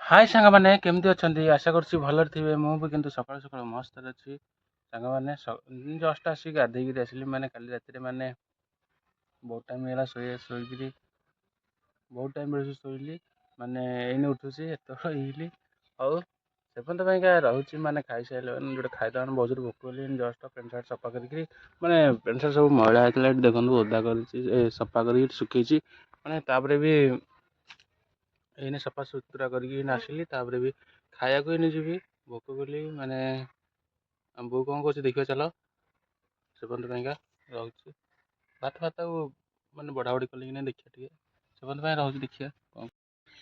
हाय ସାଙ୍ଗମାନେ କେମିତି ଅଛନ୍ତି? ଆଶା କରୁଛି ଭଲରେ ଥିବେ। ମୁଁ ବି କିନ୍ତୁ ସକାଳୁ ସକାଳୁ ମସ୍ତରେ ଅଛି। ସାଙ୍ଗମାନେ ଜଷ୍ଟ ଆସିକି ଗାଧେଇକିରି ଆସିଲି। ମାନେ କାଲି ରାତିରେ ମାନେ ବହୁତ ଟାଇମ୍ ହେଲା ଶୋଇକିରି ବହୁତ ଟାଇମ୍ ବେଳୁ ଶୋଇଲି। ମାନେ ଏଇନେ ଉଠୁଛି ଏତେବେଳ ହେଇଲି। ହଉ ସେପର୍ଯ୍ୟନ୍ତ ପାଇଁକା ରହୁଛି ମାନେ ଖାଇସାରିଲା ମାନେ ଗୋଟେ ଖାଇଦେବା ବହୁତ ଜୋର ଭୋକ ହେଲି। ଜଷ୍ଟ ପ୍ୟାଣ୍ଟ ସାର୍ଟ ସଫା କରିକିରି ମାନେ ପ୍ୟାଣ୍ଟ ସାର୍ଟ ସବୁ ମଇଳା ହେଇଥିଲା ଏଠି ଦେଖନ୍ତୁ ଓଦା କରିଛି ସଫା କରିକି ଶୁଖେଇଛି। ମାନେ ତାପରେ ବି ଏଇନେ ସଫା ସୁତୁରା କରିକି ଆସିଲି। ତାପରେ ବି ଖାଇବାକୁ ଏଇନେ ଯିବି ଭୋକ କଲି। ମାନେ ଆମ ବୋଉ କ'ଣ କରୁଛି ଦେଖିବା ଚାଲ। ସେ ପର୍ଯ୍ୟନ୍ତ ପାଇଁକା ରହୁଛି ଭାତ ମାନେ ବଢ଼ାବଢ଼ି କଲି କି ନାହିଁ ଦେଖିବା ଟିକେ। ସେ ପର୍ଯ୍ୟନ୍ତ ପାଇଁ ରହୁଛି ଦେଖିବା କ'ଣ।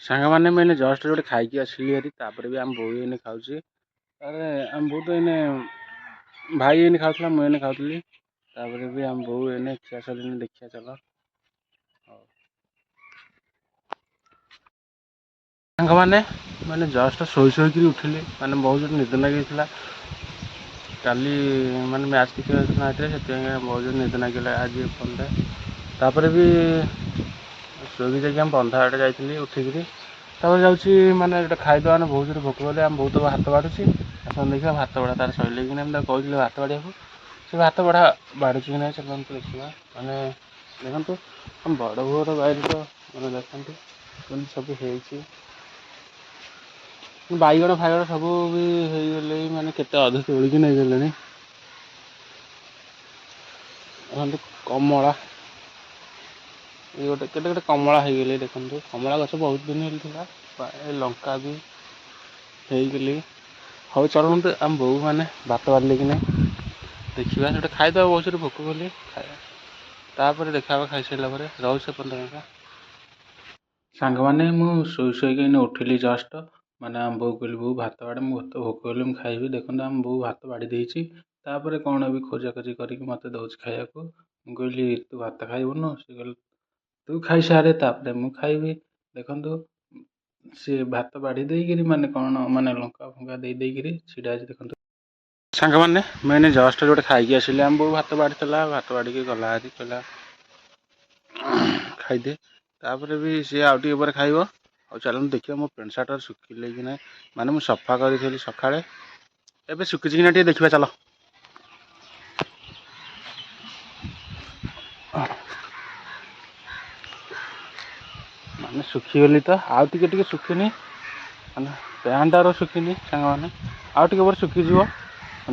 ସାଙ୍ଗମାନେ ମୁଁ ଏଇନେ ଜଷ୍ଟ ଗୋଟେ ଖାଇକି ଆସିଲି ହେରି। ତାପରେ ବି ଆମ ବୋଉ ଏଇନେ ଖାଉଛି। ତାପରେ ଆମ ବୋଉ ତ ଏଇନେ ଭାଇ ଏଇନେ ଖାଉଥିଲା ମୁଁ ଏଇନେ ଖାଉଥିଲି। ତାପରେ ବି ଆମ ବୋଉ ଏଇନେ ଖିଆ ସରିଲାଣି ଦେଖିବା ଚାଲ। ହଉ ସାଙ୍ଗମାନେ ମାନେ ଜଷ୍ଟ ଶୋଇକିରି ଉଠିଲି। ମାନେ ବହୁତ ଜୋର ନିଦ ଲାଗିଥିଲା। କାଲି ମାନେ ମ୍ୟାଚ୍ ଦେଖିବାକୁ ଯାଇଥିଲେ ସେଥିପାଇଁ ବହୁତ ଜୋର ନିଦ ଲାଗିଲା ଆଜି ଫୋନ୍ରେ। ତାପରେ ବି ଶୋଇକି ଯାଇକି ଆମେ ବନ୍ଧ ଆଡ଼େ ଯାଇଥିଲି ଉଠିକିରି। ତାପରେ ଯାଉଛି ମାନେ ଗୋଟେ ଖାଇଦେବା ମାନେ ବହୁତ ଜୋର ଭୋକ କଲେ ଆମ ବହୁତ ଭାତ ବାଢ଼ୁଛି। ଆସନ୍ତୁ ଦେଖିବା ଭାତ ବଢ଼ା ତାର ସରିଲେ କି ନାହିଁ। ମୁଁ ତାକୁ କହିଥିଲି ଭାତ ବାଢ଼ିବାକୁ। ସେ ଭାତ ବଢ଼ା ବାଢ଼ୁଛି କି ନାହିଁ ସେମାନଙ୍କୁ ଦେଖିବା। ମାନେ ଦେଖନ୍ତୁ ଆମ ବଡ଼ ବୋଉର ବାଇରେ ତ ମାନେ ଦେଖନ୍ତୁ କେମିତି ସବୁ ହେଇଛି। ବାଇଗଣ ଫାଇଗଣ ସବୁ ବି ହେଇଗଲେ ମାନେ କେତେ ଅଧା ତୋଳିକି ନେଇଗଲେଣି। ଦେଖନ୍ତୁ କମଳା ଗୋଟେ କେତେ କମଳା ହେଇଗଲେ ଦେଖନ୍ତୁ। କମଳା ଗଛ ବହୁତ ଦିନ ହେଇଥିଲା। ଲଙ୍କା ବି ହେଇଗଲି। ହଉ ଚାଲନ୍ତୁ ଆମ ବୋଉ ମାନେ ଭାତ ବାଢ଼ିଲେ କି ନାହିଁ ଦେଖିବା। ଗୋଟେ ଖାଇଦେବା ବହୁତ ଜୋର ଭୋକ କଲି ଖାଇବା। ତାପରେ ଦେଖାହେବ ଖାଇସାରିଲା ପରେ। ରହୁଛି ସେ ପର୍ଯ୍ୟନ୍ତ। ସାଙ୍ଗମାନେ ମୁଁ ଶୋଇକି ଏଇନେ ଉଠିଲି ଜଷ୍ଟ। ମାନେ ଆମ ବୋଉ କହିଲି ବୋଉ ଭାତ ବାଢ଼େ ମୁଁ ଭୋକ କଲି ମୁଁ ଖାଇବି। ଦେଖନ୍ତୁ ଆମ ବୋଉ ଭାତ ବାଢ଼ି ଦେଇଛି। ତାପରେ କ'ଣ ବି ଖୋଜାଖୋଜି କରିକି ମୋତେ ଦେଉଛି ଖାଇବାକୁ। ମୁଁ କହିଲି ତୁ ଭାତ ଖାଇବୁନୁ? ସେ କହିଲେ ତୁ ଖାଇସାରେ ତାପରେ ମୁଁ ଖାଇବି। ଦେଖନ୍ତୁ ସିଏ ଭାତ ବାଢ଼ି ଦେଇକିରି ମାନେ କ'ଣ ମାନେ ଲଙ୍କା ଫଙ୍କା ଦେଇକିରି ଛିଡ଼ା ହେଇଛି ଦେଖନ୍ତୁ। ସାଙ୍ଗମାନେ ମୁଁ ଏଇନେ ଜଷ୍ଟ ଗୋଟେ ଖାଇକି ଆସିଲି। ଆମ ବୋଉ ଭାତ ବାଢ଼ିଥିଲା ଭାତ ବାଢ଼ିକି ଗଲା ହାରି କହିଲା ଖାଇଦେ। ତାପରେ ବି ସିଏ ଆଉ ଟିକେ ପରେ ଖାଇବ। ଆଉ ଚାଲନ୍ତୁ ଦେଖିବା ମୋ ପ୍ୟାଣ୍ଟ ସାର୍ଟ ଶୁଖିଲେ କି ନାହିଁ। ମାନେ ମୁଁ ସଫା କରିଥିଲି ସକାଳେ ଏବେ ଶୁଖିଛି କି ନା ଟିକେ ଦେଖିବା ଚାଲ। ମାନେ ଶୁଖିଗଲି ତ ଆଉ ଟିକେ ଶୁଖିନି। ମାନେ ପ୍ୟାଣ୍ଟର ଶୁଖିନି ସାଙ୍ଗମାନେ ଆଉ ଟିକେ ପରେ ଶୁଖିଯିବ।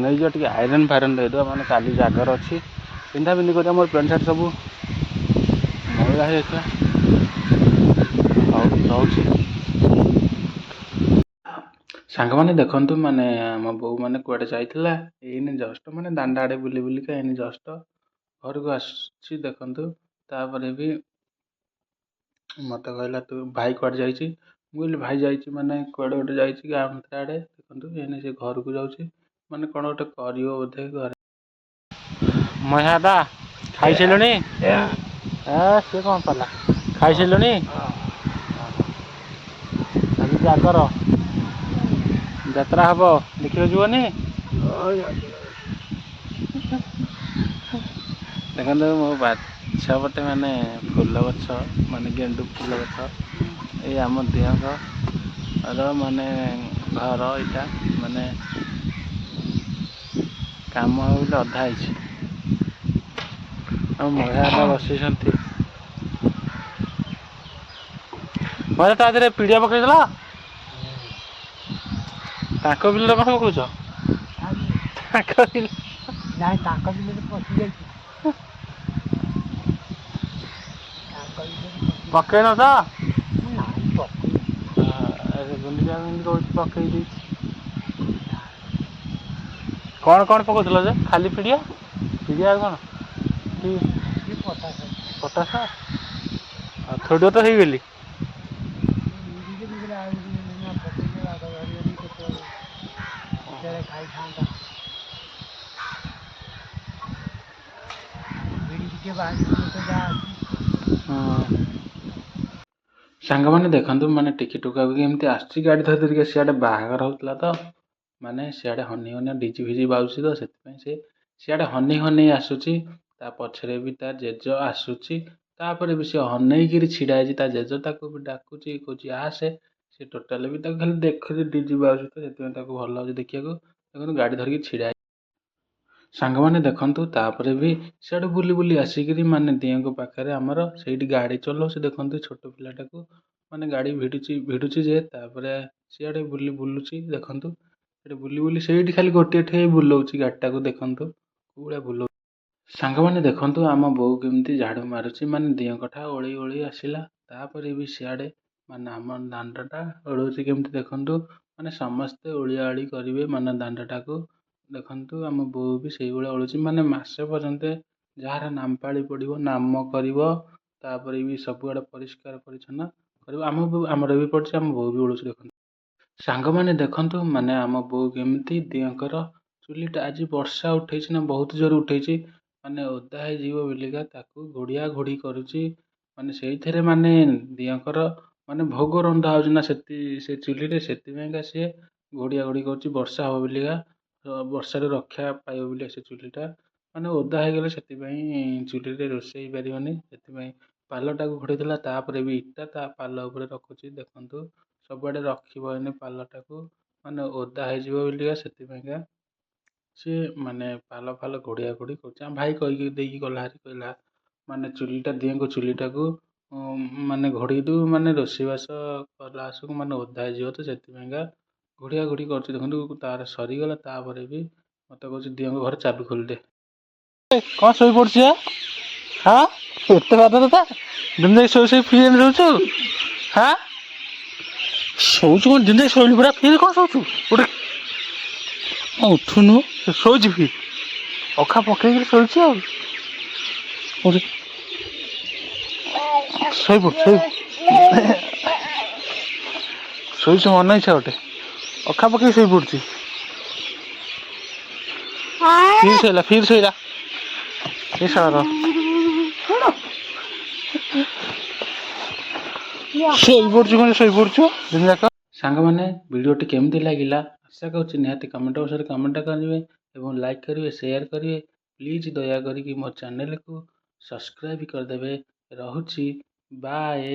ନେଇଯିବା ଟିକେ ଆଇରନ୍ ଫାଇରନ୍ ଦେଇଦେବା। ମାନେ କାଲି ଜାଗର ଅଛି ପିନ୍ଧା ପିନ୍ଧି କରିବା। ମୋର ପ୍ୟାଣ୍ଟ ସାର୍ଟ ସବୁ ମଇଳା ହେଇଯାଇଥିଲା। ହଉ ରହୁଛି ସାଙ୍ଗମାନେ। ଦେଖନ୍ତୁ ମାନେ ଆମ ବୋଉ ମାନେ କୁଆଡ଼େ ଯାଇଥିଲା ଏଇନେ ଜଷ୍ଟ ମାନେ ଦାଣ୍ଡ ଆଡ଼େ ବୁଲିକା ଏଇନେ ଜଷ୍ଟ ଘରକୁ ଆସୁଛି ଦେଖନ୍ତୁ। ତାପରେ ବି ମୋତେ କହିଲା ତୁ ଭାଇ କୁଆଡ଼େ ଯାଇଛି? ମୁଁ କହିଲି ଭାଇ ଯାଇଛି ମାନେ କୁଆଡ଼େ ଗୋଟେ ଯାଇଛି ଗାଁ ଭିତର ଆଡ଼େ। ଦେଖନ୍ତୁ ଏଇନେ ସେ ଘରକୁ ଯାଉଛି। ମାନେ କ'ଣ ଗୋଟେ କରିବ ବୋଧେ ଘରେ। ମହିଆ ଦା ଖାଇସାରିଲୁଣି? ସିଏ କ'ଣ କଲା ଖାଇସାରିଲୁଣି? ଆଜି ଜାଗର ଯାତ୍ରା ହବ ଦେଖିବାକୁ ଯିବନି? ଦେଖନ୍ତୁ ମୋ ବାଛ ପଟେ ମାନେ ଫୁଲ ଗଛ ମାନେ ଗେଣ୍ଡୁ ଫୁଲ ଗଛ। ଏଇ ଆମ ଦିଅଁଙ୍କର ମାନେ ଘର ଏଇଟା ମାନେ କାମ ବୋଲି ଅଧା ହେଇଛି। ଆଉ ମହିଳା ବସିଛନ୍ତି। ମହିଳା ତା ଦେହରେ ପିଡ଼ିଆ ପକେଇଦେଲ। ତାଙ୍କ ବିଲରେ କ'ଣ ପକଉଛ? ତାଙ୍କ ବିଲ ନାଇଁ ତାଙ୍କ ବିଲରେ ପଶିଯାଇଛି। ପକେଇନ ତ? ଗୁଣ୍ଡିଚା କେମିତି କହୁଛି ପକେଇ ଦେଇଛି। କ'ଣ ପକଉଥିଲ ଯେ ଖାଲି ପିଡ଼ିଆ ଆଉ କ'ଣ କି ପଟାସ? ଆଉ ଥୋଡ଼ିଓ ତ ହେଇଗଲି। ଖାଇଥାନ୍ତା ସାଙ୍ଗମାନେ ଦେଖନ୍ତୁ ମାନେ ଟିକେ ଟୋକା ବି ଏମିତି ଆସୁଛି ଗାଡ଼ି ଧରିକି। ସିଆଡ଼େ ବାହାଘର ହଉଥିଲା ତ ମାନେ ସିଆଡ଼େ ହନି ଡିଜି ଫିଜି ବାଜୁଛି ତ ସେଥିପାଇଁ ସେ ସିଆଡ଼େ ହନେଇ ଆସୁଛି। ତା ପଛରେ ବି ତା ଜେଜ ଆସୁଛି। ତାପରେ ବି ସେ ଅନେଇକିରି ଛିଡ଼ା ହେଇଛି। ତା ଜେଜ ତାକୁ ବି ଡାକୁଛି କହୁଛି ଆସେ। ସେ ଟୋଟାଲି ବି ତାକୁ ଖାଲି ଦେଖୁଛି ଯିବା ସହିତ, ସେଥିପାଇଁ ତାକୁ ଭଲ ଲାଗୁଛି ଦେଖିବାକୁ। ଦେଖନ୍ତୁ ଗାଡ଼ି ଧରିକି ଛିଡ଼ା ସାଙ୍ଗମାନେ ଦେଖନ୍ତୁ, ତାପରେ ବି ସିଆଡ଼େ ବୁଲି ବୁଲି ଆସିକିରି ମାନେ ଦିଅଙ୍କ ପାଖରେ ଆମର ସେଇଠି ଗାଡ଼ି ଚଲାଉଛି। ଦେଖନ୍ତୁ ଛୋଟ ପିଲାଟାକୁ ମାନେ ଗାଡ଼ି ଭିଡ଼ୁଛି ଯେ ତାପରେ ସିଆଡ଼େ ବୁଲୁଛି। ଦେଖନ୍ତୁ ସେଠି ବୁଲି ବୁଲି ସେଇଠି ଖାଲି ଗୋଟିଏ ଠେଇ ବୁଲଉଛି ଗାଡ଼ିଟାକୁ। ଦେଖନ୍ତୁ କୋଉ ଭଳିଆ ବୁଲଉଛି। ସାଙ୍ଗମାନେ ଦେଖନ୍ତୁ ଆମ ବୋଉ କେମିତି ଝାଡ଼ୁ ମାରୁଛି, ମାନେ ଦିଅଙ୍କଠା ଓଳି ଓଳି ଆସିଲା। ତାପରେ ବି ସିଆଡ଼େ ମାନେ ଆମ ଦାଣ୍ଡଟା ଓଳଉଛି କେମିତି ଦେଖନ୍ତୁ। ମାନେ ସମସ୍ତେ ଓଳିଆ ଓଳି କରିବେ ମାନେ ଦାଣ୍ଡଟାକୁ। ଦେଖନ୍ତୁ ଆମ ବୋଉ ବି ସେଇଭଳିଆ ଓଳୁଛି, ମାନେ ମାସେ ପର୍ଯ୍ୟନ୍ତ ଯାହାର ନାମ ପାଳି ପଡ଼ିବ ନାମ କରିବ। ତାପରେ ବି ସବୁଆଡ଼େ ପରିଷ୍କାର ପରିଚ୍ଛନ୍ନ କରିବ। ଆମର ବି ପଡ଼ିଛି, ଆମ ବୋଉ ବି ଓଳୁଛି ଦେଖନ୍ତୁ। ସାଙ୍ଗମାନେ ଦେଖନ୍ତୁ ମାନେ ଆମ ବୋଉ କେମିତି ଦିଅଙ୍କର ଚୁଲିଟା, ଆଜି ବର୍ଷା ଉଠେଇଛି ନା ବହୁତ ଜୋର ଉଠେଇଛି, ମାନେ ଓଦା ହେଇଯିବ ବୋଲିକା ତାକୁ ଘୋଡ଼ିଆ ଘୋଡ଼ି କରୁଛି। ମାନେ ସେଇଥିରେ ମାନେ ଦିଅଙ୍କର ମାନେ ଭୋଗ ରନ୍ଧା ହଉଛି ନା ସେ ଚୁଲିରେ, ସେଥିପାଇଁକା ସିଏ ଘୋଡ଼ିଆ ଘୋଡ଼ି କରୁଛି ବର୍ଷା ହବ ବୋଲିକା। ବର୍ଷାରୁ ରକ୍ଷା ପାଇବ ବୋଲି ସେ ଚୁଲିଟା ମାନେ ଓଦା ହେଇଗଲେ ସେଥିପାଇଁ ଚୁଲିରେ ରୋଷେଇ ହେଇପାରିବନି। ସେଥିପାଇଁ ପାଲଟାକୁ ଘୋଡ଼େଇଥିଲା, ତାପରେ ବି ଇଟା ତା ପାଲ ଉପରେ ରଖୁଛି। ଦେଖନ୍ତୁ ସବୁଆଡ଼େ ରଖିବ ଏନେ ପାଲଟାକୁ, ମାନେ ଓଦା ହେଇଯିବ ବୋଲିକା ସେଥିପାଇଁକା ସିଏ ମାନେ ପାଲ ଫାଲ ଘୋଡ଼ିଆ ଘୋଡ଼ି କରୁଛି। ଆମ ଭାଇ କହିକି ଦେଇକି ଗଲା ହାରି, କହିଲା ମାନେ ଦିଅଙ୍କ ଚୁଲିଟାକୁ ମାନେ ଘୋଡ଼େଇ ଦଉ, ମାନେ ରୋଷେଇବାସ କଲା ଆସିକି ମାନେ ଓଦା ହେଇଯିବ ତ ସେଥିପାଇଁକା ଘୋଡ଼ିଆ ଘୋଡ଼ି କରୁଛି। ଦେଖନ୍ତୁ ତାର ସରିଗଲା, ତାପରେ ବି ମତେ କହୁଛି ଦିଅଙ୍କ ଘରେ ଚାବି ଖୋଲିଦେ। କଣ ଶୋଇପଡୁଛି? ହଁ ଏତେ ବାଦ କଥା, ଦିନ ଯାକ ଶୋଇ ଫ୍ରି ଶୋଉଛୁ? ହାଁ ଶୋଉଛୁ କଣ ଦିନ ଯାକ ଶୋଇଲୁ ପରା, ଫ୍ରି କଣ ଶୋଉଛୁ? ଗୋଟେ ଉଠୁନୁ, ଶୋଇଛି ଫ୍ରି ଅଖା ପକେଇକିରି ଶୋଇଛି ଆଉ। ଶୋଇଛୁ ମନ ଇଚ୍ଛା ଗୋଟେ ଅଖା ପକେଇ ଶୋଇପଡୁଛି। ଫିର ଶୋଇଲା ଏ ଶଳାର ଶୋଇପଡୁଛୁ ମାନେ ଶୋଇପଡୁଛୁ ଦିନ ଯାକ। ସାଙ୍ଗମାନେ ଭିଡ଼ିଓଟି କେମିତି ଲାଗିଲା ଆଶା କରୁଛି ନିହାତି କମେଣ୍ଟ ବକ୍ସରେ କମେଣ୍ଟ କରିବେ ଏବଂ ଲାଇକ୍ କରିବେ, ସେୟାର କରିବେ। ପ୍ଲିଜ୍ ଦୟାକରିକି ମୋ ଚ୍ୟାନେଲକୁ ସବସ୍କ୍ରାଇବ୍ କରିଦେବେ। ରହୁଛି, ବାଏ।